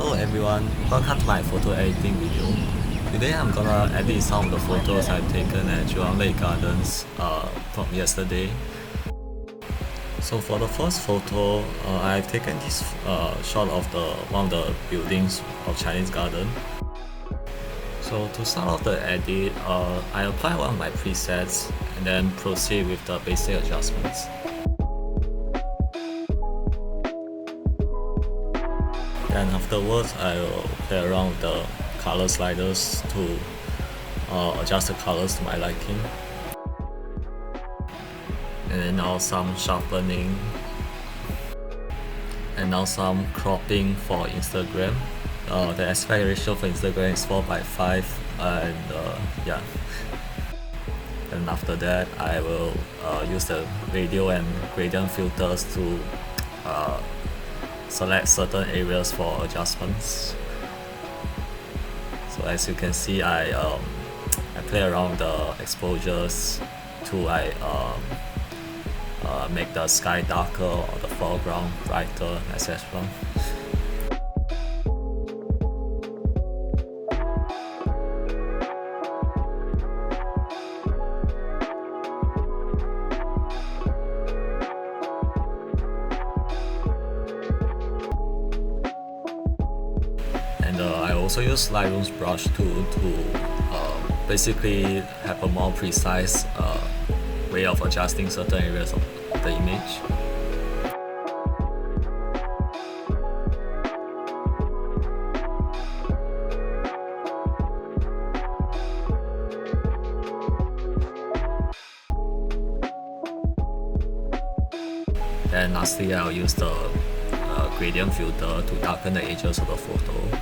Hello everyone, welcome to my photo editing video. Today I'm gonna edit some of the photos I've taken at Jurong Lake Gardens from yesterday. So for the first photo, I've taken this shot of one of the buildings of Chinese Garden. So to start off the edit, I apply one of my presets and then proceed with the basic adjustments. Then afterwards, I will play around with the color sliders to adjust the colors to my liking. And then now some sharpening. And now some cropping for Instagram. The aspect ratio for Instagram is 4:5 and yeah. And after that, I will use the radio and gradient filters to select certain areas for adjustments. So as you can see, I play around the exposures to make the sky darker or the foreground brighter, etc. I also use Lightroom's brush tool to basically have a more precise way of adjusting certain areas of the image. Then lastly, I'll use the gradient filter to darken the edges of the photo.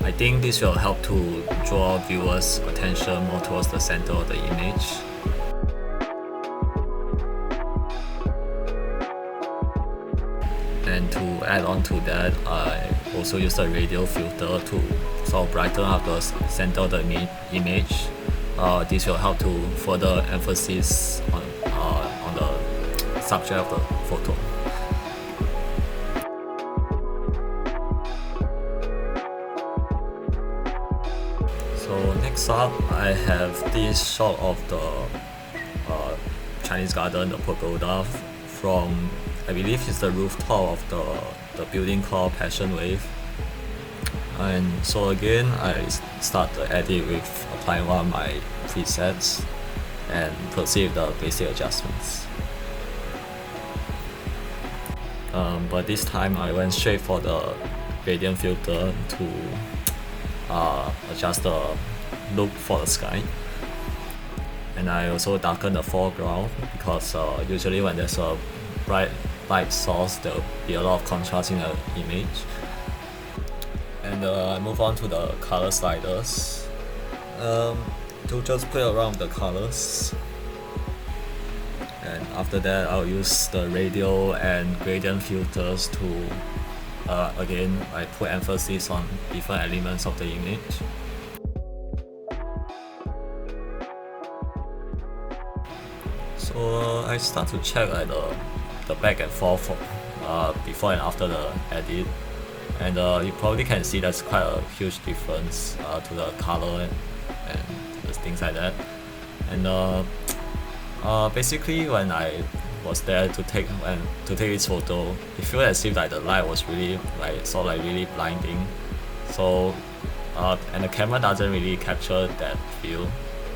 I think this will help to draw viewers' attention more towards the center of the image. And to add on to that, I also use the radial filter to sort of brighten up the center of the image. This will help to further emphasis on the subject of the photo. So next up, I have this shot of the Chinese Garden, the pagoda, from, I believe it's the rooftop of the building called Passion Wave. And so again, I start the edit with applying one of my presets and proceed with the basic adjustments. But this time I went straight for the gradient filter to adjust the look for the sky. And I also darken the foreground because usually when there's a bright light source, there will be a lot of contrast in the image. And I move on to the color sliders to just play around with the colors. And after that, I'll use the radial and gradient filters to again, I put emphasis on different elements of the image. So I start to check like the back and forth before and after the edit, and you probably can see there's quite a huge difference to the color and things like that. And basically, when I was there to take this photo, it felt as if like the light was really really blinding. So and the camera doesn't really capture that feel.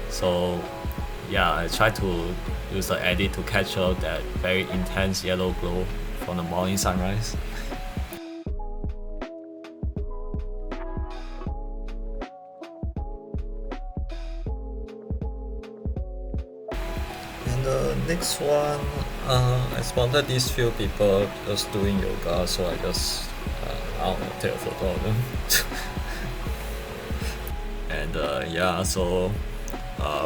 So yeah, I tried to use the edit to capture that very intense yellow glow from the morning sunrise. And the next one, I spotted these few people just doing yoga, so I just take a photo of them. And yeah, so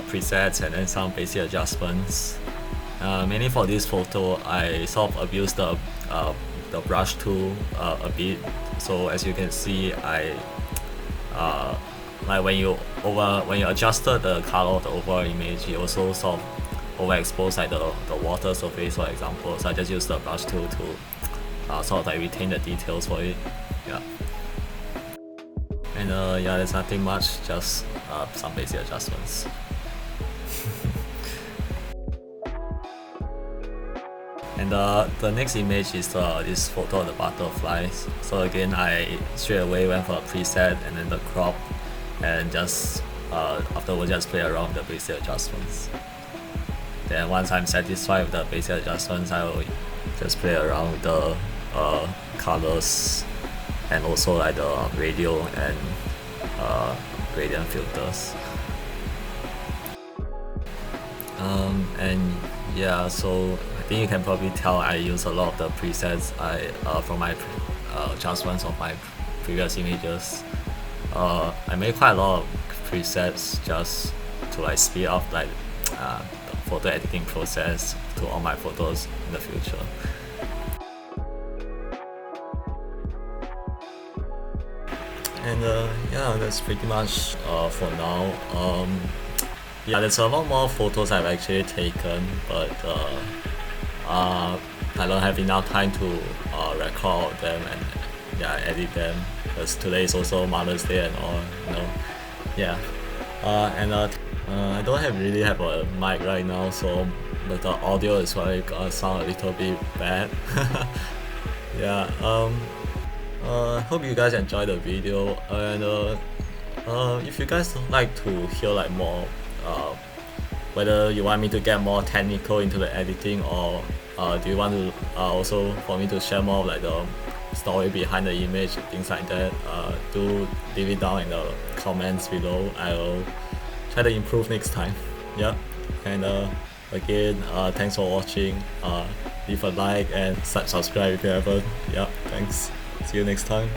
presets and then some basic adjustments. Mainly for this photo, I sort of abused the brush tool a bit. So as you can see, I like when you adjusted the color of the overall image, you also sort of overexpose like the water surface, for example. So I just use the brush tool to sort of like retain the details for it. Yeah. And yeah, there's nothing much, just some basic adjustments. And the next image is this photo of the butterflies. So again, I straight away went for a preset and then the crop, and just afterwards just play around with the basic adjustments. Then once I'm satisfied with the basic adjustments, I will just play around with the colors and also like the radial and gradient filters. And yeah, so I think you can probably tell I use a lot of the presets from my adjustments of my previous images. I made quite a lot of presets just to like speed up like the photo editing process to all my photos in the future. And yeah, that's pretty much for now. Yeah, there's a lot more photos I've actually taken, but I don't have enough time to record them and yeah, edit them, because today is also Mother's Day and all, you know. Yeah, and I don't really have a mic right now, so but the audio is probably gonna sound a little bit bad. Yeah. Hope you guys enjoyed the video, and if you guys like to hear like more, whether you want me to get more technical into the editing, or do you want to also for me to share more of like the story behind the image, things like that, do leave it down in the comments below. I will try to improve next time. Yeah, and again, thanks for watching. Leave a like and subscribe if you haven't. Yeah, thanks. See you next time.